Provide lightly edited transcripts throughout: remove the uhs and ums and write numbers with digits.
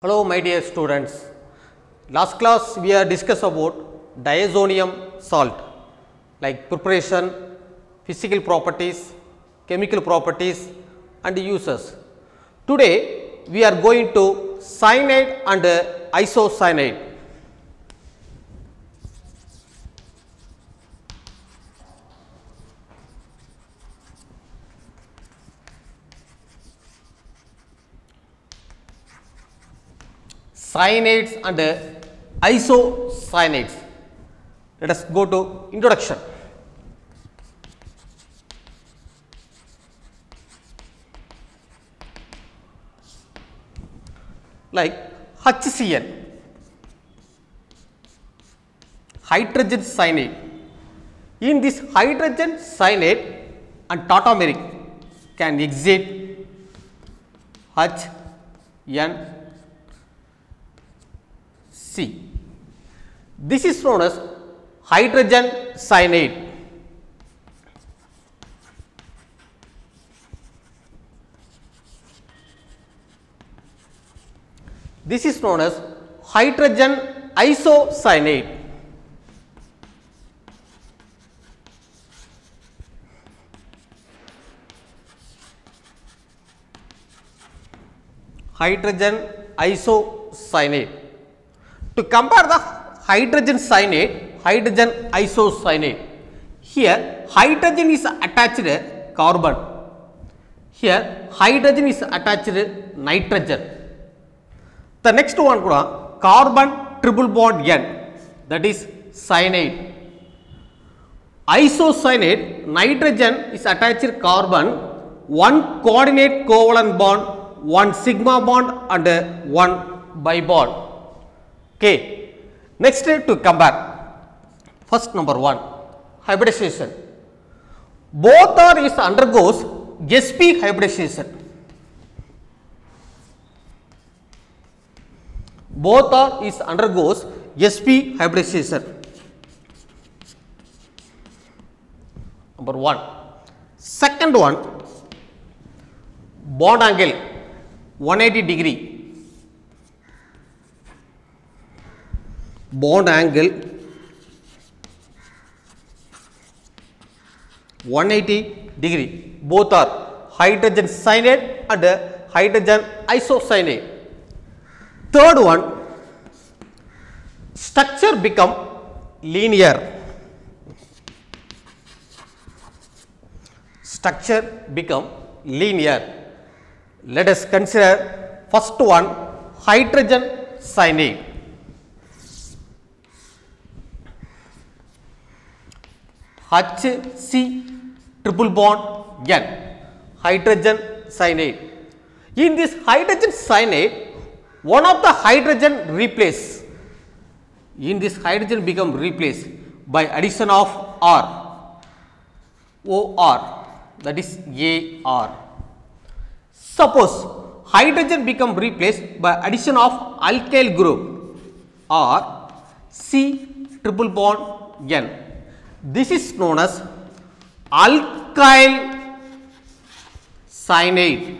Hello my dear students, last class we have discussed about diazonium salt like preparation, physical properties, chemical properties and uses. Today we are going to cyanide and isocyanide. Cyanides and isocyanides. Let us go to introduction. Like HCN, hydrogen cyanide. In this hydrogen cyanide and tautomeric can exit HNC. This is known as hydrogen cyanide. This is known as hydrogen isocyanide. Hydrogen isocyanide. To compare the hydrogen cyanide, hydrogen isocyanide, here hydrogen is attached carbon, here hydrogen is attached nitrogen. The next one carbon triple bond N, that is cyanide. Isocyanide, nitrogen is attached carbon, one coordinate covalent bond, one sigma bond and one bi bond. Okay. Next to compare, first number 1, hybridization. Both are is undergoes sp hybridization. Both are is undergoes sp hybridization. Number 1. Second one, bond angle 180 degree. Bond angle 180 degree. Both are hydrogen cyanide and hydrogen isocyanide. Third one, structure become linear. Structure become linear. Let us consider first one, hydrogen cyanide. HC triple bond N, hydrogen cyanide. In this hydrogen cyanide, one of the hydrogen replace. In this hydrogen become replaced by addition of R, OR, that is AR. Suppose hydrogen become replaced by addition of alkyl group or C triple bond N. This is known as alkyl cyanide.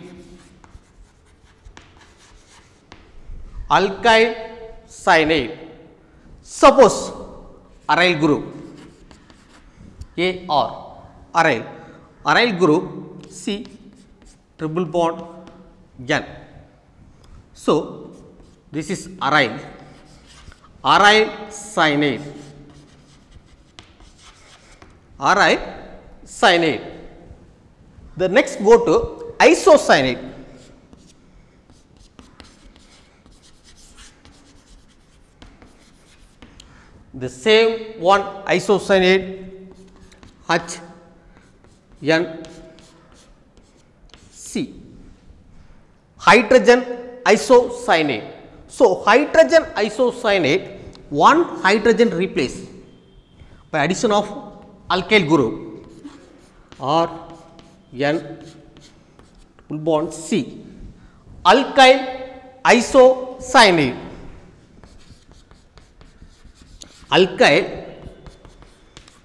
Alkyl cyanide. Suppose aryl group AR, aryl group C triple bond N. So this is aryl cyanide. Aryl cyanide. The next go to isocyanide. The same one isocyanide HNC, hydrogen isocyanide. So hydrogen isocyanide, one hydrogen replaced by addition of alkyl group, R N bond C, alkyl isocyanate, alkyl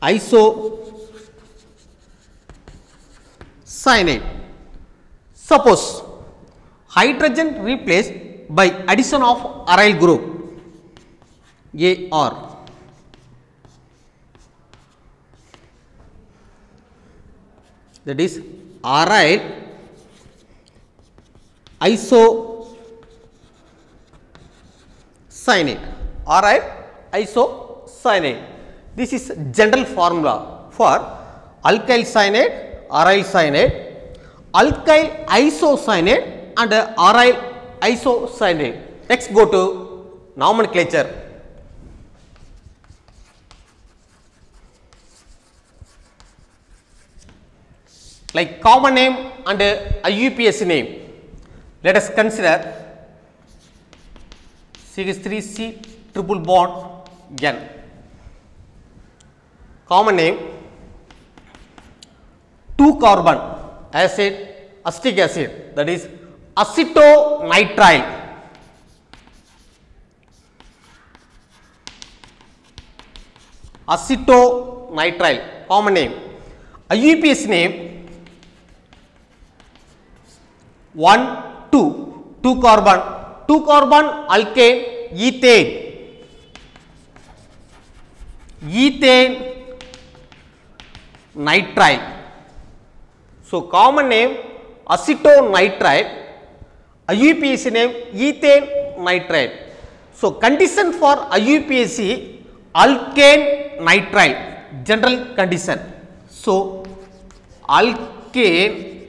isocyanate. Suppose hydrogen replaced by addition of aryl group AR. That is aryl isocyanate. Aryl isocyanate. This is general formula for alkyl cyanate, aryl cyanate, alkyl isocyanate and aryl isocyanate. Next go to nomenclature. Like common name and IUPAC name. Let us consider CH3C triple bond N. Common name 2 carbon acid, acetic acid, that is acetonitrile. Acetonitrile common name. IUPAC name 2 carbon alkane ethane, nitrile. So common name acetonitrile, IUPAC name ethane nitrile. So condition for IUPAC alkane nitrile, general condition. So alkane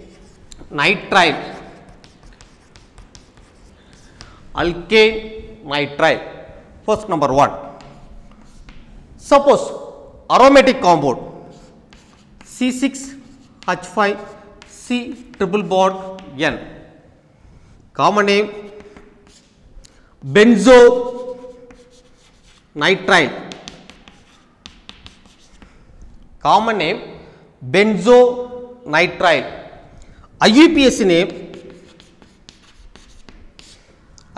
nitrile, alkane nitrile. First number 1. Suppose aromatic compound C6H5C triple bond N. Common name benzonitrile. Common name benzonitrile. IUPAC name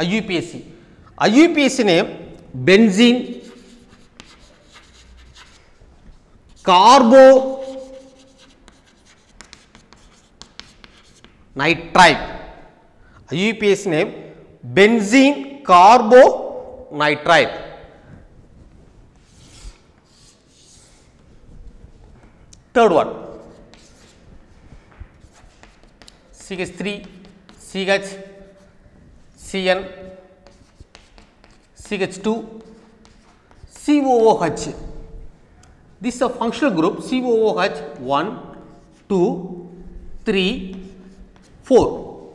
IUPAC name benzene carbonitrile. IUPAC name benzene carbonitrile. Third one, CH3 CH Cn CH2 COOH. This is a functional group COOH 1, 2, 3, 4.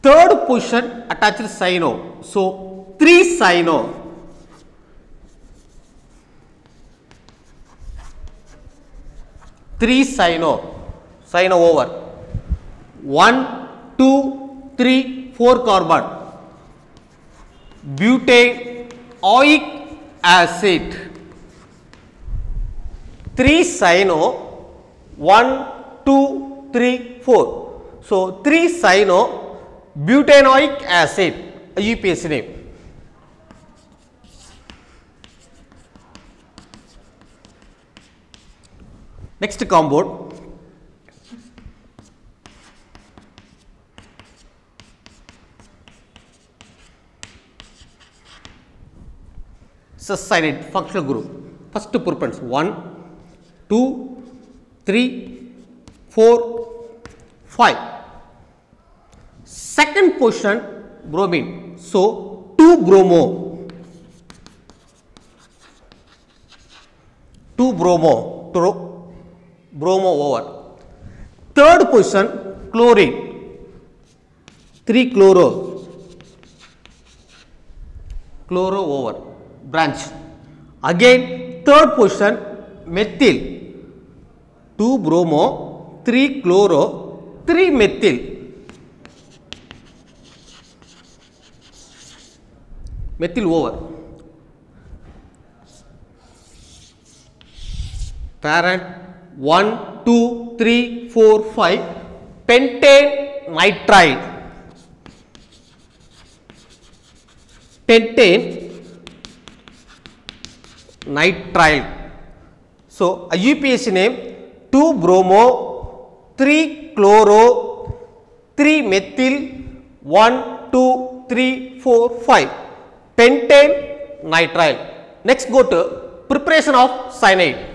Third position attached cyano. So 3 cyano. 3 cyano over 1, 2, 3, 4 carbon butynoic acid. 3 cyano 1, 2, 3, 4. So 3 cyano butynoic acid, IUPAC name. Next compound cyanide functional group. First preference 1, 2, 3, 4, 5. Second position bromine. So 2 bromo. 2 bromo. Bromo over. Third position chlorine. 3 chloro. Chloro over. Branch. Again third position methyl. 2 bromo, 3 chloro, 3 methyl. Methyl over. parent 1, 2, 3, 4, 5, pentane nitrile. Pentane nitrile. So IUPAC name 2 bromo, 3 chloro, 3 methyl, 1, 2, 3, 4, 5. Pentane nitrile. Next go to preparation of cyanide.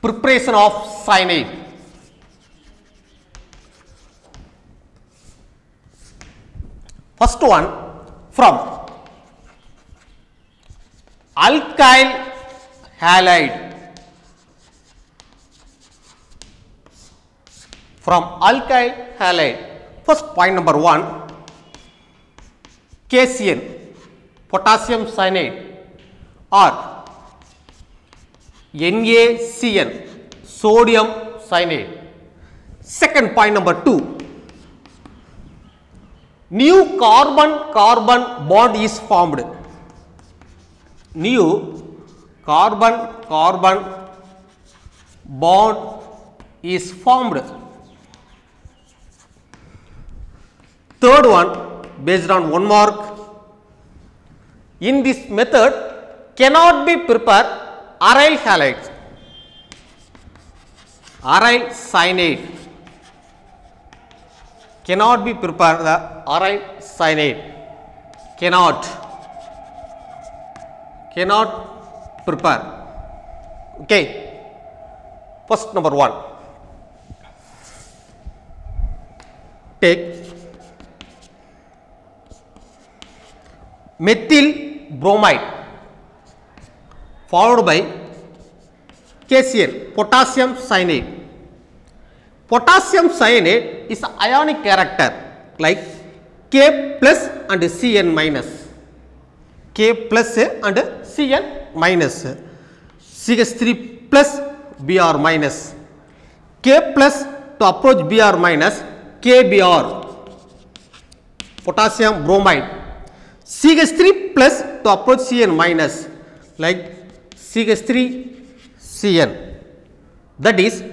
Preparation of cyanide. First one from alkyl halide. From alkyl halide. First point number 1, KCN, potassium cyanide, or NaCN, sodium cyanide. Second point number 2, new carbon-carbon bond is formed. New carbon-carbon bond is formed. Third one, based on 1 mark, in this method cannot be prepared aryl halide, aryl cyanide. Cannot be prepared the aryl cyanide. Cannot prepare. Okay. First number 1. Take methyl bromide followed by KCl, potassium cyanide. Potassium cyanide is ionic character like K plus and Cn minus. K plus and Cn minus. CH3 plus Br minus. K plus to approach Br minus, KBr, potassium bromide. CH3 plus to approach Cn minus, like CH3 Cn, that is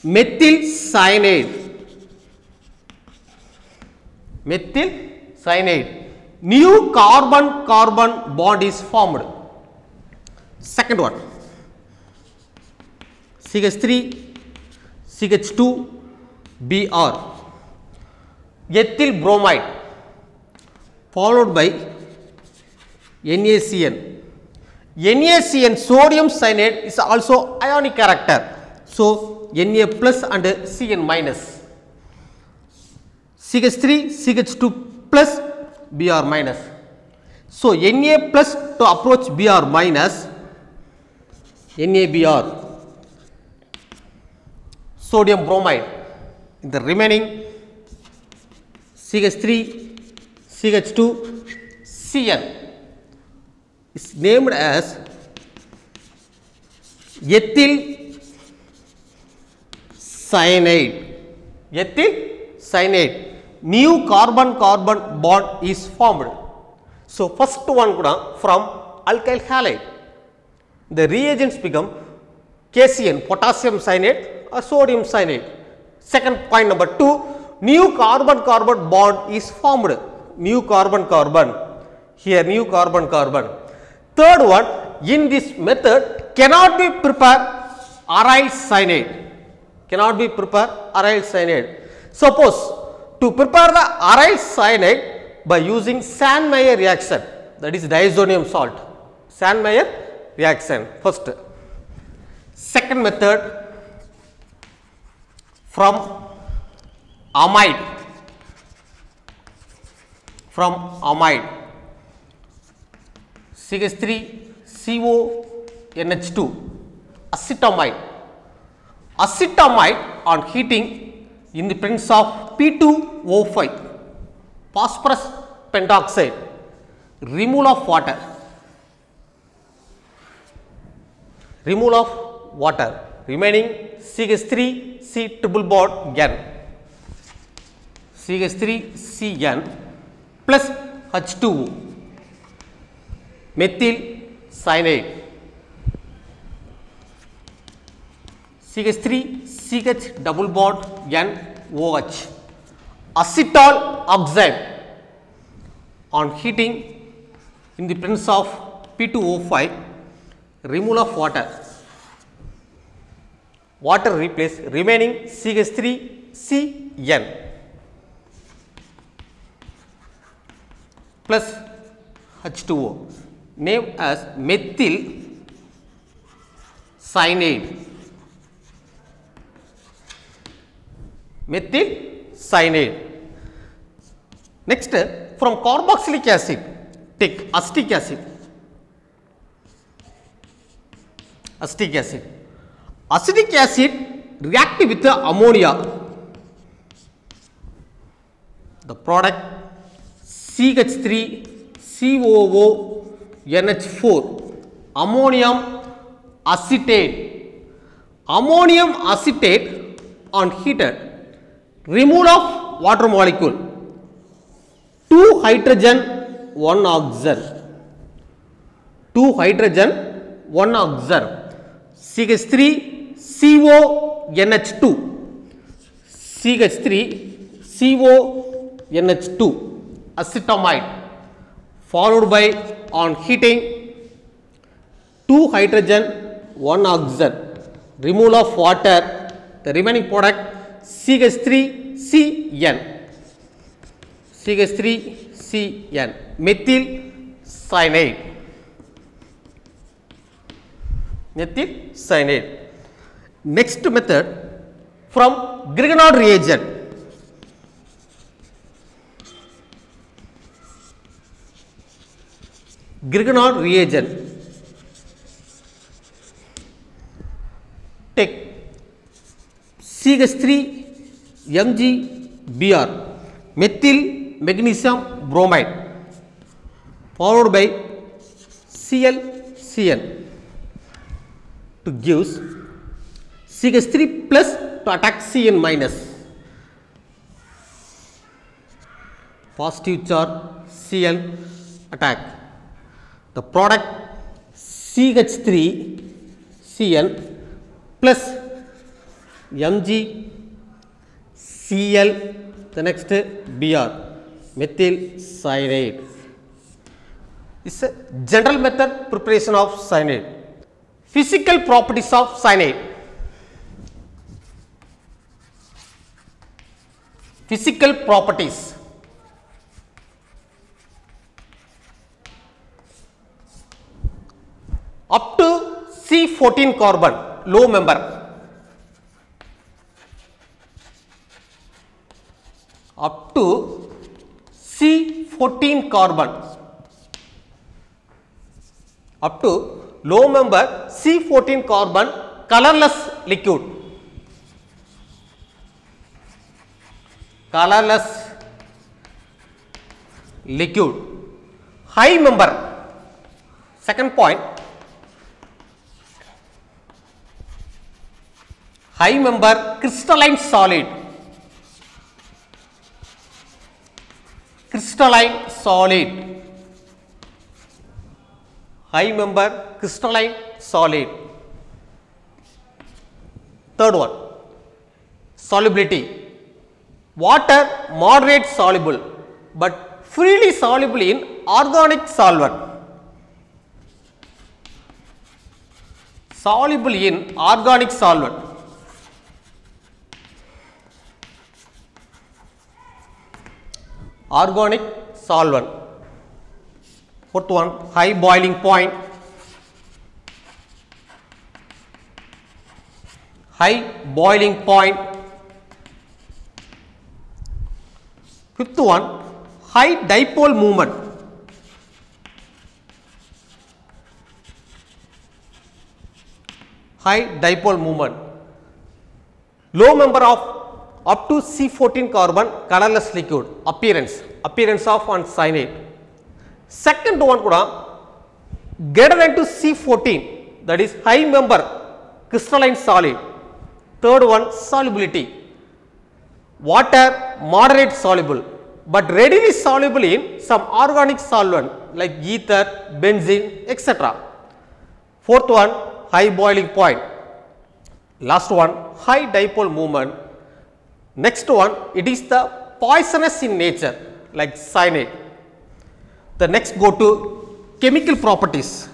methyl cyanide. Methyl cyanide. New carbon-carbon bond is formed. Second one, CH3 CH2 Br, ethyl bromide followed by NaCN. NaCN, sodium cyanide, is also ionic character. So Na plus and Cn minus. CH3 CH2 plus Br minus. So Na plus to approach Br minus, NaBr, sodium bromide. In the remaining CH3 CH2 Cn is named as ethyl cyanide. Ethyl cyanide. New carbon-carbon bond is formed. So first one kuda from alkyl halide. The reagents become KCN, potassium cyanide or sodium cyanide. Second point number 2, new carbon-carbon bond is formed. New carbon-carbon. Here new carbon-carbon. Third one, in this method cannot be prepared aryl cyanide. Cannot be prepared aryl cyanide. Suppose to prepare the aryl cyanide by using Sandmeyer reaction, that is diazonium salt. Sandmeyer reaction first. Second method, from amide. From amide, CH3 CO NH2, acetamide. Acetamide on heating in the presence of P2O5, phosphorus pentoxide, removal of water. Removal of water, remaining CH3 C triple bond N, CH3 Cn plus H2O, methyl cyanide, CH3 CH double bond NOH, acetal oxide on heating in the presence of P2O5, removal of water, water replace remaining CH3CN plus H2O, named as methyl cyanide. Methyl cyanide. Next, from carboxylic acid, take acetic acid. Acetic acid. Acetic acid react with the ammonia. The product CH3 COO NH4, ammonium acetate. Ammonium acetate on heated, removal of water molecule, 2 hydrogen 1 oxygen, 2 hydrogen 1 oxygen, CH3 CO NH2, CH3 CO NH2, acetamide, followed by on heating 2 hydrogen 1 oxygen, removal of water, the remaining product CH3CN, CH3CN, methyl cyanide, methyl cyanide. Next method, from Grignard reagent. Grignard reagent, take CH3 MgBr, methyl magnesium bromide, followed by ClCN to gives CH3 plus to attack Cn minus, positive charge Cl attack. The product CH3Cn plus MgCl, the next Br, methyl cyanide. It's a general method preparation of cyanide. Physical properties of cyanide. Physical properties. Up to C14 carbon, low member. Up to C14 carbon. Up to low member C14 carbon, colorless liquid. Colorless liquid. High member. Second point. High member crystalline solid. Crystalline solid. High member crystalline solid. Third one, solubility. Water moderate soluble but freely soluble in organic solvent. Soluble in organic solvent. Organic solvent. Fourth one, high boiling point. High boiling point. Fifth one, high dipole moment. High dipole moment. Low member of up to C14 carbon, colorless liquid. Appearance of on cyanide. Second one kuda greater than to C14, that is high member crystalline solid. Third one, solubility. Water moderate soluble but readily soluble in some organic solvent like ether, benzene, etc. Fourth one, high boiling point. Last one, high dipole moment. Next one, it is the poisonous in nature like cyanide. The next go to chemical properties.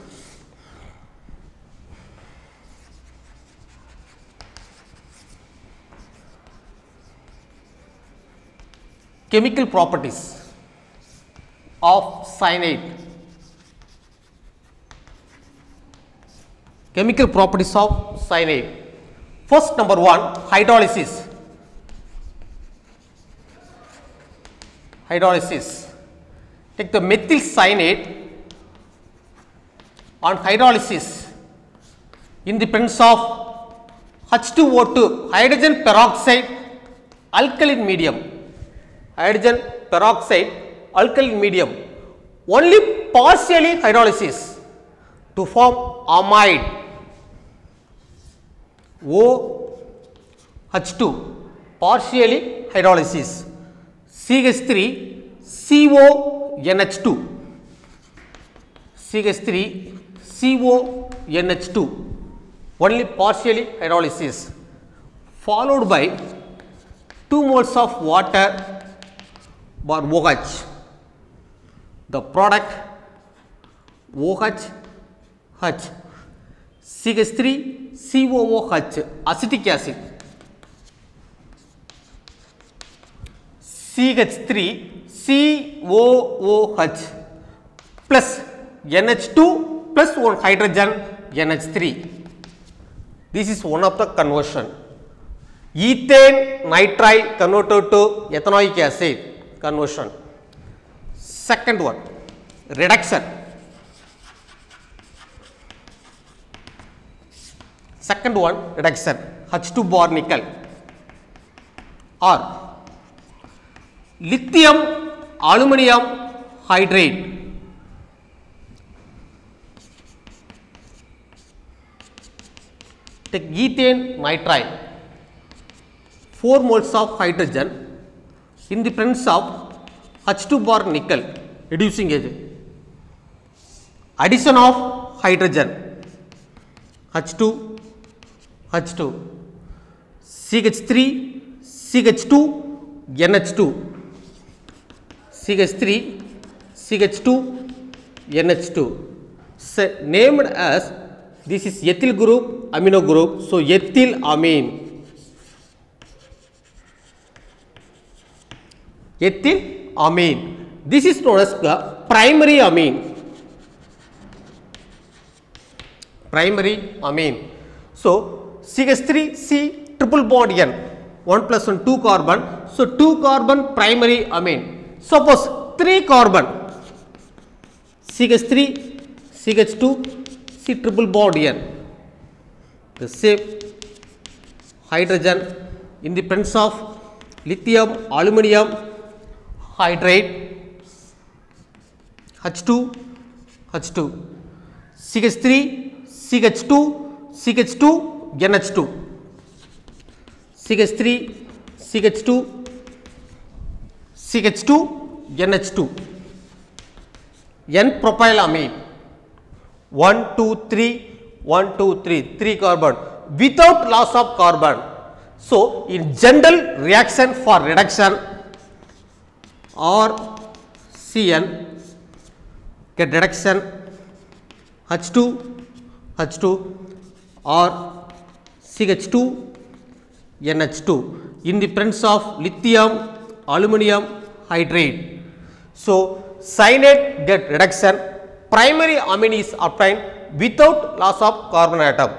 Chemical properties of cyanide. Chemical properties of cyanide. First, number one, hydrolysis. Hydrolysis. Take the methyl cyanide on hydrolysis in the presence of H2O2, hydrogen peroxide, alkaline medium. Hydrogen peroxide, alkaline medium, only partially hydrolysis to form amide OH2, partially hydrolysis, CH3 CONH2, CH3 CONH2, only partially hydrolysis, followed by 2 moles of water or OH. The product OH, CH3 COOH, acetic acid, CH3 COOH plus NH2 plus 1 hydrogen NH3. This is one of the conversion. Ethane nitrile converted to ethanoic acid conversion. Second one, reduction. Second one, reduction, H2 bar nickel or lithium aluminum hydrate. Take ethane nitrile, 4 moles of hydrogen in the presence of H2 bar nickel, reducing agent. Addition of hydrogen, H2, CH3, CH2, NH2, CH3, CH2, NH2. Named as, this is ethyl group, amino group, so ethyl amine. Ethyl amine. This is known as the primary amine. Primary amine. So, CH3 C triple bond N, 1 plus 1 2 carbon. So, 2 carbon primary amine. Suppose 3 carbon, CH3 CH2 C triple bond N, the same hydrogen in the presence of lithium aluminum hydrate, H2, CH3, CH2, CH2, NH2, CH3, CH2, CH2, NH2, N propylamine, 1, 2, 3, 1, 2, 3, 3 carbon without loss of carbon. So, in general reaction for reduction or CN get reduction H2 or CH2 NH2 in the presence of lithium aluminum hydrate. So, cyanide get reduction, primary amine is obtained without loss of carbon atom.